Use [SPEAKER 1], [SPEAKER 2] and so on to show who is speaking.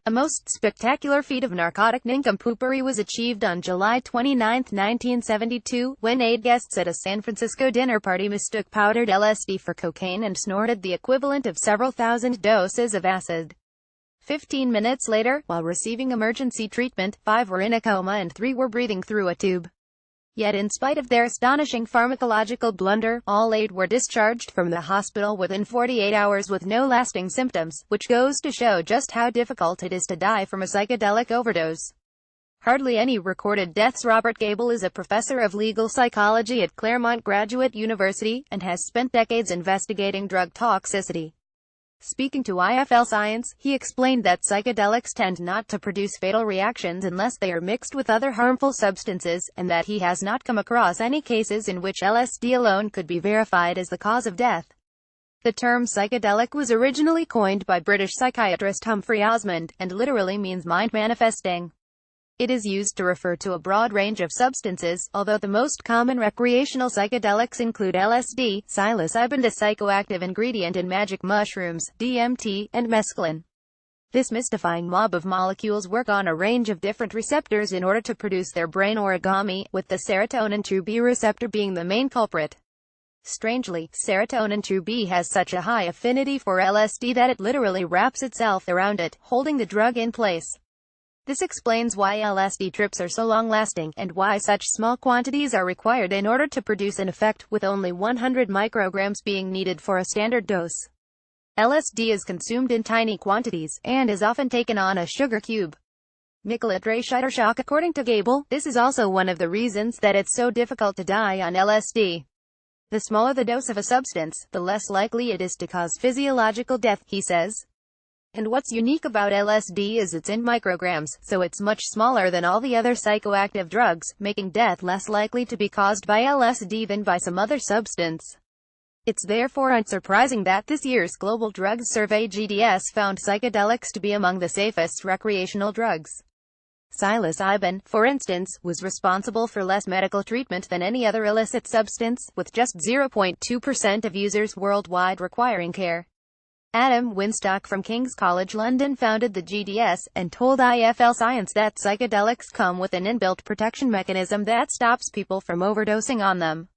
[SPEAKER 1] A most spectacular feat of narcotic nincompoopery was achieved on July 29, 1972, when 8 guests at a San Francisco dinner party mistook powdered LSD for cocaine and snorted the equivalent of several thousand doses of acid. 15 minutes later, while receiving emergency treatment, 5 were in a coma and 3 were breathing through a tube. Yet in spite of their astonishing pharmacological blunder, all 8 were discharged from the hospital within 48 hours with no lasting symptoms, which goes to show just how difficult it is to die from a psychedelic overdose. Hardly any recorded deaths. Robert Gable is a professor of legal psychology at Claremont Graduate University, and has spent decades investigating drug toxicity. Speaking to IFL Science, he explained that psychedelics tend not to produce fatal reactions unless they are mixed with other harmful substances, and that he has not come across any cases in which LSD alone could be verified as the cause of death. The term psychedelic was originally coined by British psychiatrist Humphrey Osmond, and literally means mind manifesting. It is used to refer to a broad range of substances, although the most common recreational psychedelics include LSD, psilocybin, a psychoactive ingredient in magic mushrooms, DMT, and mescaline. This mystifying mob of molecules work on a range of different receptors in order to produce their brain origami, with the serotonin 2B receptor being the main culprit. Strangely, serotonin 2B has such a high affinity for LSD that it literally wraps itself around it, holding the drug in place. This explains why LSD trips are so long-lasting, and why such small quantities are required in order to produce an effect, with only 100 micrograms being needed for a standard dose. LSD is consumed in tiny quantities, and is often taken on a sugar cube. Nickel shock. According to Gable, this is also one of the reasons that it's so difficult to die on LSD. The smaller the dose of a substance, the less likely it is to cause physiological death, he says. And what's unique about LSD is it's in micrograms, so it's much smaller than all the other psychoactive drugs, making death less likely to be caused by LSD than by some other substance. It's therefore unsurprising that this year's Global Drugs Survey (GDS) found psychedelics to be among the safest recreational drugs. Psilocybin, for instance, was responsible for less medical treatment than any other illicit substance, with just 0.2% of users worldwide requiring care. Adam Winstock from King's College London founded the GDS, and told IFL Science that psychedelics come with an inbuilt protection mechanism that stops people from overdosing on them.